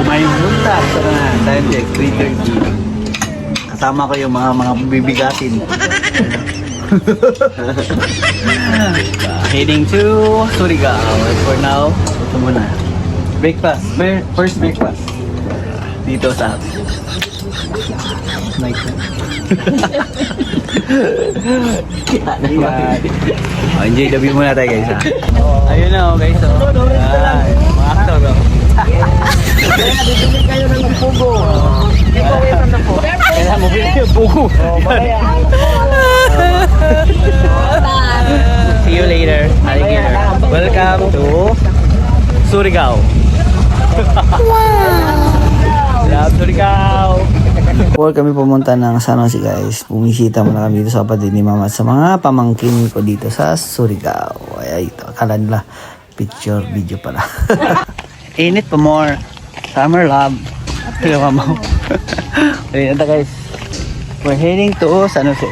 May buntag sa na time check 3:30. Kasama ko yung mga bibigatin. Heading to Surigao. For now, ito muna. Breakfast. First breakfast. Dito sa nice. Enjoy the view muna tayo guys ha. Ayun na guys. Mga actor Kayo ng pugo. Kailangan mo bilhin yung pugo. See you later, alligator. Welcome to Surigao. Love Surigao. Before kami pumunta ng San Jose guys, bumisita muna kami dito sa kapatid ni Mama at sa mga pamangkin ko dito sa Surigao. Ay, ito, akala nila picture, video pala. Init pa more. Summer love. Hello, Mama. Ayun, ito guys. We're heading to San Jose.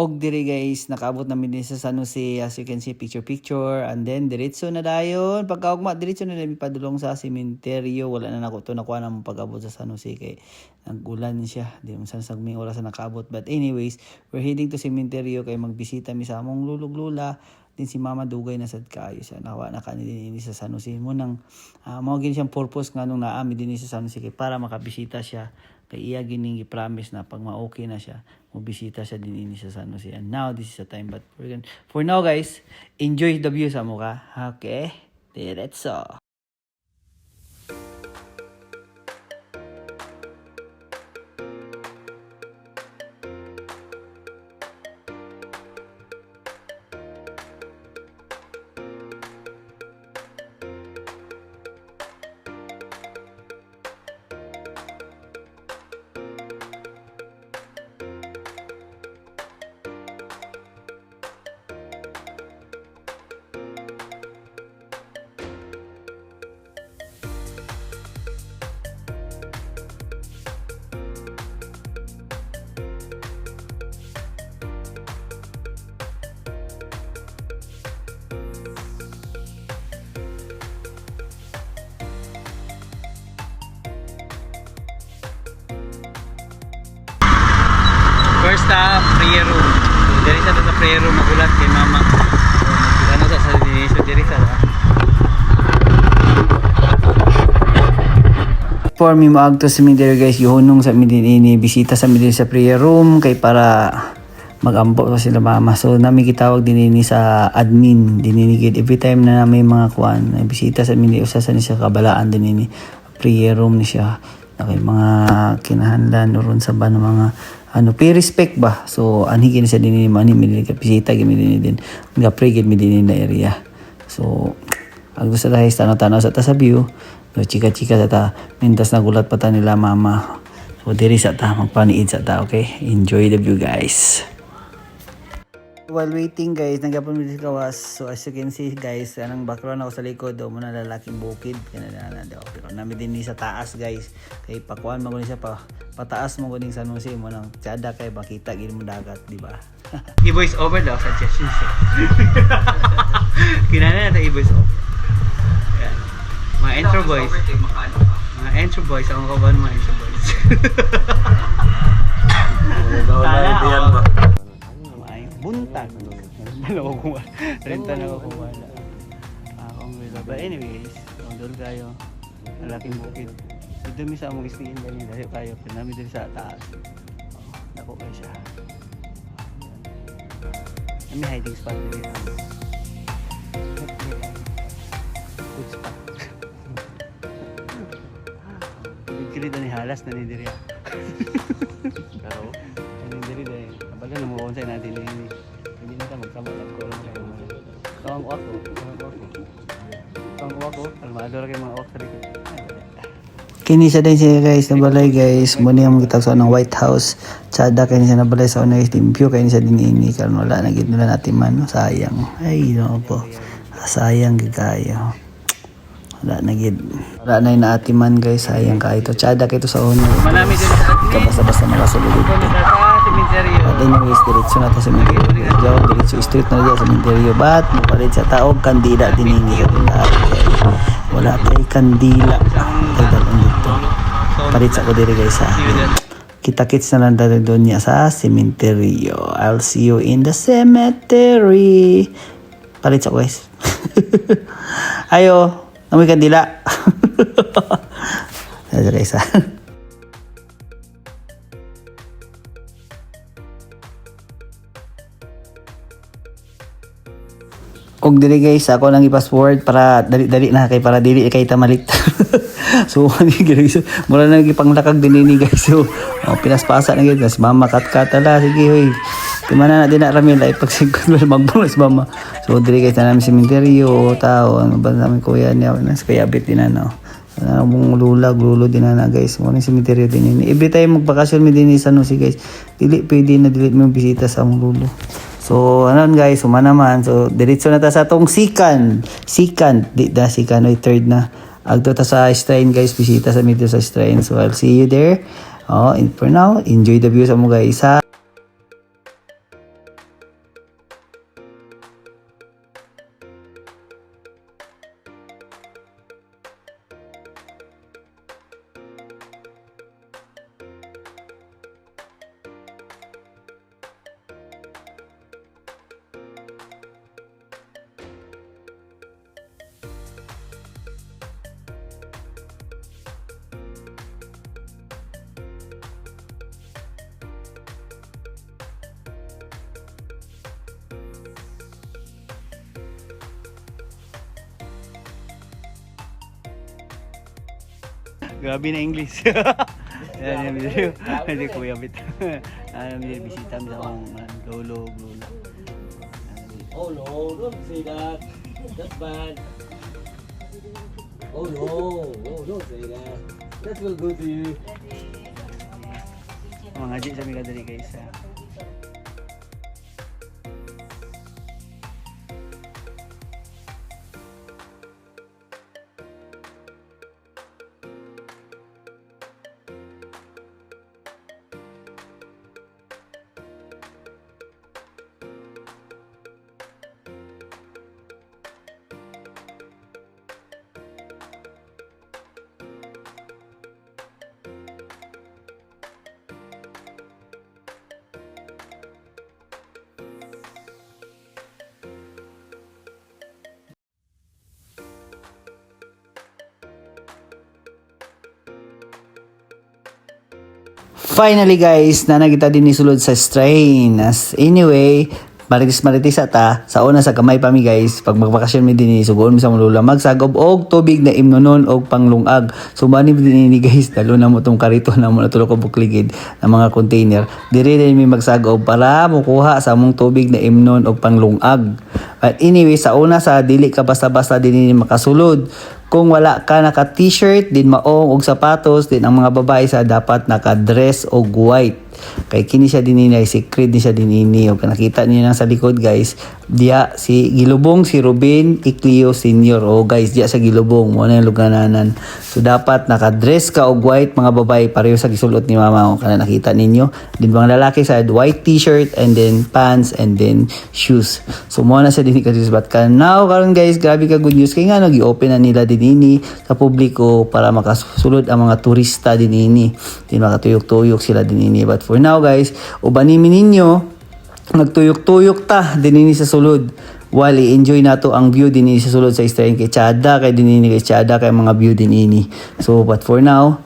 Og diri guys, nakaabot namin din sa San Jose, as you can see picture and then diretso na dayon pagkaugma diretso na namin padulong sa sementeryo. Wala na nako to nakuha na pag-abot sa San Jose kay nagulan siya, di mo san sagming oras na nakaabot. But anyways, we're heading to sementeryo kay magbisita mi sa among lulog lula. Din si Mama dugay na sad kayo siya nawa na kanini sa San Jose mo nang mao gini siyang purpose nga nung naami din sa San Jose kay para makabisita siya. Kay iya gining i-promise na pag ma-okay na siya, mabisita siya din ini sa San Jose. And now, this is the time. But for now guys, enjoy the view sa mukha. Okay? Diretso. First prayer room. So, diri sa prayer room magulat kay Mama. So, ano sa diniso diri sa. For me maagto sa midiri guys, yuhunong sa midiri bisita sa midiri sa prayer room kay para magampo pa sila Mama. So nami gitawag dinini sa admin dinini gid every time na may mga kuan bisita sa midiri usa sa ni sa kabalaan dinini prayer room ni siya. Okay, mga kinahanglan ron sa ba ng mga pay respect ba. So anhigin sa dinini mani midiri ka bisita gid midiri din nga pray gid midiri na area. So agdo sa dahil tanaw-tanaw sa ta sa view. So chika-chika sa ta mintas nagulat pa ta nila Mama. So diri sa ta magpaniid sa ta. Okay, enjoy the view guys. While waiting guys, nagapon mi kawas. So as you can see guys, anang background ako sa likod do mo na lalaking bukid kana daw. Pero nami din ni sa taas guys. Kay pakuan mo siya pa pataas mo kuning San Jose mo nang tiada kay makita gid mo dagat, di ba? I-voice over daw sa suggestions. Kinana na i-voice over. Yan. Mga intro boys. Mga intro boys, ang kaban mga intro boys. Tala ba? Buntag. Dalawa ko. Renta na ako wala. Akong wala. But anyways, doon kayo. Malaking bukid. Dito mi sa among istingin dali dahil kayo. Pinami dito sa taas. Dako kayo siya. May hiding spot dito. Good spot. Bigkiri ni halas na ni diri. Karo? Ni diri dahil. Baga lumuon sa natin ini. Hindi na ta magsama ko lang kayo. Tawang ako. Tawang ako. Almador kay mga wakri. Kini sa din siya guys, nabalay guys. Muna yung magitagso ng White House. Tsada kayo siya nabalay sa unay limpyo kayo siya din ini. Karon wala na gid nila natin man. Sayang. Ay no po. Sayang gid kayo. Wala na gid. Wala na yung naatiman guys. Sayang kayo to. Tsada kayo to sa unay. Manami din sa atin. Basta-basta makasulugod. At anyways, diretso na to sa cemetery. Diretso street na dyan sa cemetery. But mapalit sa taog kandila diningi. Wala kay kandila. Kay dalong palit sa ko diri guys ha. Kita-kits na lang tayo doon niya sa cemetery. I'll see you in the cemetery. Palit sa ko guys. Ayo, namoy kandila. Ayo guys ha. Og dili guys, ako nang i-password para dali-dali na kay para dili kay tamalit. So ani guys, mura na gipanglakag din ni guys. So pinaspasa na guys, mama kat-kat ala sige hoy. Timana na din na rami lai pagsigod magbulas mama. So dili guys na namin sementeryo tao ano ba namin kuya niya nas kaya bit din na no. Mong lulo din na guys. Mo ni sementeryo din ni. Every time magbakasyon mi din sa no si guys. Dili pwede na dili mo bisita sa mong lulo. So, ano guys, naman. So, diretso na ta sa atong sikan, di da sikan, ay third na. Agto ta sa shrine guys, bisita sa medyo sa shrine. So, I'll see you there. And for now, enjoy the view sa mo guys ha. Grabe na English. Yan yung video. Hindi kuya bit. Ano yung bisita mo sa akong lolo. Oh no, don't say that. That's bad. Oh no, don't say that. That will go to you. Mga haji sa mga dali guys ha. Finally guys, na nakita din ni sulod sa strain. As anyway, maritis ata sa una sa kamay pa mi guys, pag magbakasyon mi din ni sugon mi sa mulula magsagop og tubig na imnonon og panglungag. So bani din ni guys, dalo na mo tong karito na mo natulo ko bukligid na mga container. Diri din mi magsagop para mukuha sa among tubig na imnon og panglungag. But anyway, sa una sa dili ka basta-basta din ni makasulod. Kung wala ka naka t-shirt, din maong og sapatos, din ang mga babae sa dapat naka dress og white. Kay kini siya dinini ay secret ni siya dinini og nakita niyo nang sa likod guys, diya si Gilubong si Ruben Iclio Senior. Oh guys, diya sa Gilubong mo na yung lugananan. So dapat naka-dress ka og white mga babae pareho sa gisulot ni mama o kana nakita ninyo. Din bang lalaki sa white t-shirt and then pants and then shoes. So mo na sa dinhi ka but now karon guys, grabe ka good news kay nga gi-open na nila dinini sa publiko para makasulod ang mga turista dinini. Din makatuyok-tuyok sila dinini. But for now guys, ubanimin ninyo nagtuyok-tuyok ta dinini sa sulod. Wali enjoy nato ang view dinini sa sulod sa Strain kay Chada kay dinini kay Chada kay mga view dinini. So but for now,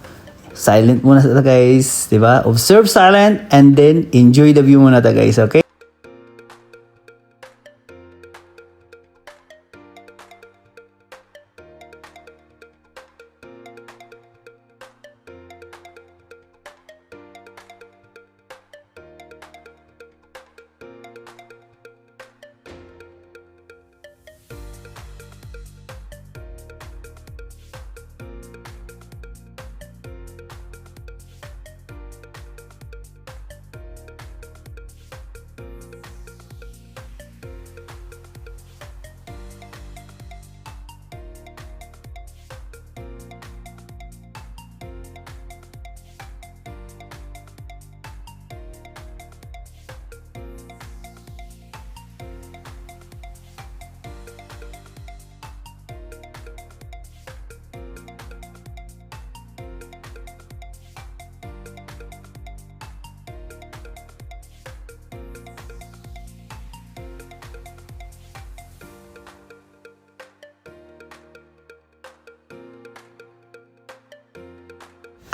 silent muna ta guys, di ba? Observe silent and then enjoy the view muna ta guys, okay?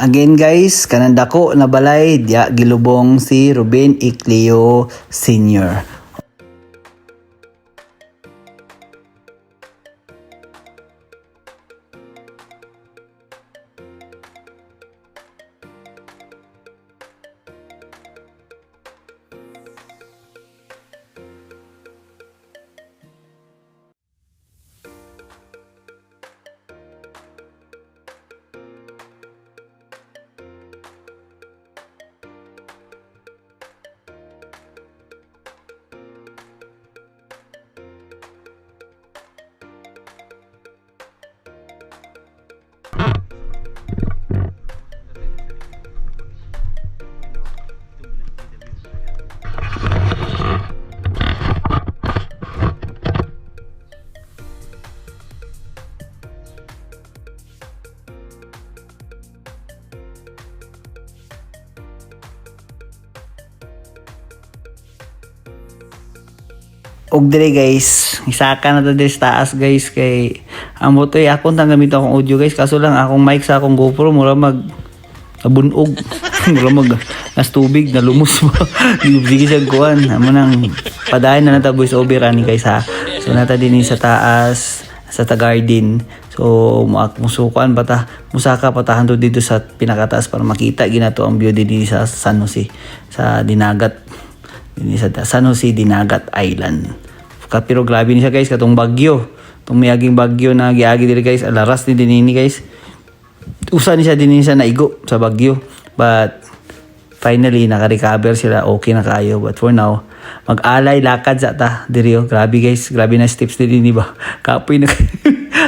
Again guys, kanang dako na balay diya gilubong si Ruben Icleo Sr. Og dire guys, isaka na to dire sa taas guys kay ang motoy akong gamit akong audio guys kaso lang akong mic sa akong GoPro mura mag nabunog mura mag nas tubig na lumos mo sige siya kuan amo nang padayon na nata voice over ani guys ha. So nata din sa taas sa garden. So musukan pata musaka patahan to dito sa pinakataas para makita ginato ang view din sa San Jose sa Dinagat. Ini sa San Jose Dinagat Island. Pero grabe ni siya guys katong bagyo. Tong miaging bagyo na giagi diri guys, alaras ni dinini guys. Usa ni siya dinini sa naigo sa bagyo. But finally naka-recover sila, okay na kayo. But for now, mag-alay lakad sa ta diri oh. Grabe guys, grabe na steps ni dinini ba. Kapoy na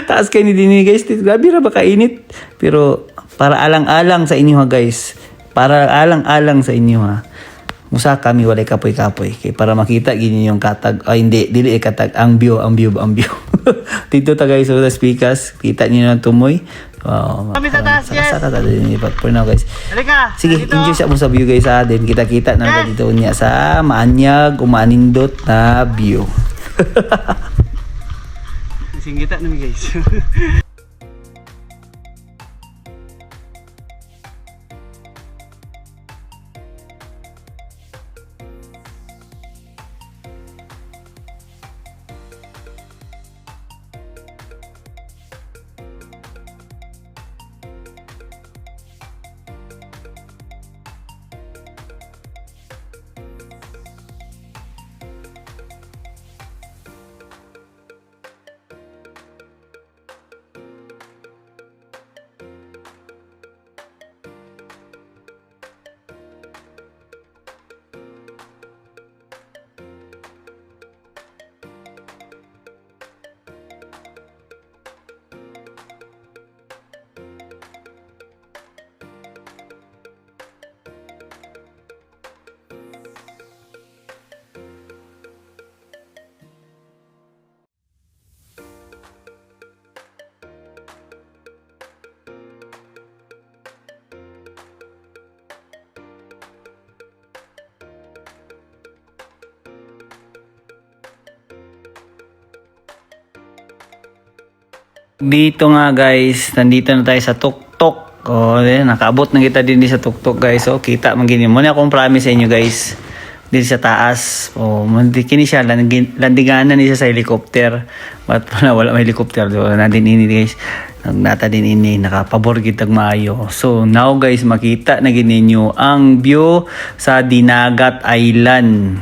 taas kay ni dinini guys. Grabe ra ba kainit. Pero para alang-alang sa inyo ha guys. Para alang-alang sa inyo ha. Musa kami walay kapoy-kapoy kay para makita gini yung katag hindi dili katag ang view dito ta guys sa speakers kita niyo ng tumoy kami sa taas yes sa din but for now guys halika sige dito. Enjoy sa mo sa view guys ha din kita na yes. Dito niya sa maanyag umanindot na view singgita na mi guys Dito nga guys, nandito na tayo sa tuktok. Nakaabot na kita din sa tuktok guys. So kita magini mo na akong promise sa inyo guys. Din sa taas. Kini siya landinganan niya sa helicopter. But wala may helicopter. Nandin ini guys. Nagnata din ini nakapabor kitag maayo. So now guys, makita na gininyo ang view sa Dinagat Island.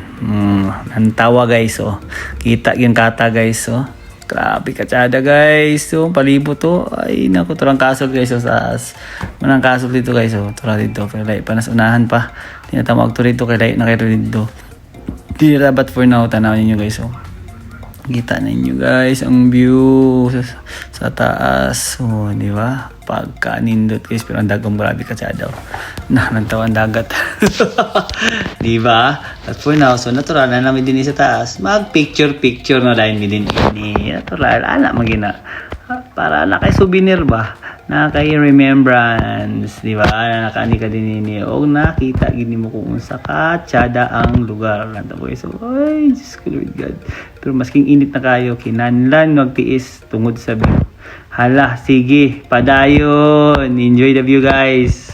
Ang tawa guys Kita yung kata guys Grabe katsada guys. So palibot to. Ay naku, turang kasol guys. Sa manang kasol dito guys. Turang dito. Kaya lahi pa unahan pa. Tinatamag to rito. Kaya lahi na kayo dito. But for now, tanawin ninyo guys. Kita ninyo guys ang view sa taas. Di ba? Pagkanindot guys. Pero ang dagong grabe katsada. Nagtawan dagat. Di ba? At for now, so natural na namin din sa taas. Mag-picture na dahil din ini. Natural. Anak magina. Para na kay souvenir ba? Na kay remembrance. Di ba? Nakani ka din ini. O nakita gini mo kung sa katsada ang lugar. So, ay, Diyos ko Lord God. Pero masking init na kayo, kinanlan magtiis tungod sa view. Hala, sige, padayon. Enjoy the view guys.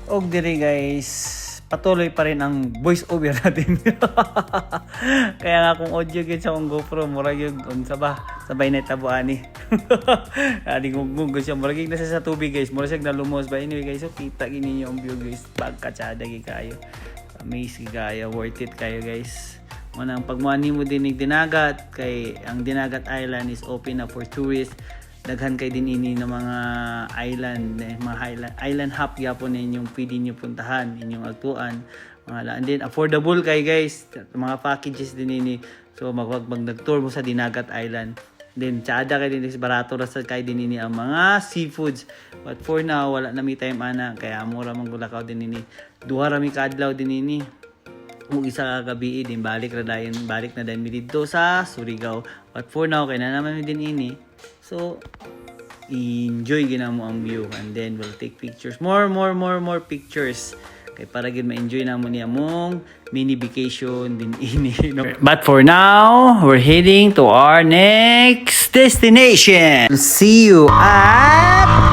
Og diri guys, patuloy pa rin ang voice over natin. Kaya nga kung audio gid sa akong GoPro, murag yung unsa ba, sabay na tabuan ni. Ani gugug siya, murag na siya sa tubig guys, murag siya nalumos ba. Anyway guys, so kita gini niyo ang view guys, pagkatsada gi kayo. Amazing kayo, worth it kayo guys. Manang pagmuani mo dinig dinagat, kay ang Dinagat Island is open na for tourists. Daghan kay din ini ng mga island, mga island hop gyapon ninyong pwede niyo puntahan, inyong agtuan. And then affordable kay guys, mga packages din ini. So nag-tour mo sa Dinagat Island. Then tsada kay din is barato ra sa kay din ini ang mga seafoods. But for now wala na mi time ana, kaya mura man gulakaw din ini. Duha ra mi kadlaw din ini. Kung isa ka gabi din balik na din mi dito sa Surigao. But for now kay na naman mi din ini. So, enjoy gina mo ang view and then we'll take pictures. More pictures. Kaya para gid ma-enjoy na mo niya mong mini vacation din ini. No? But for now, we're heading to our next destination. See you at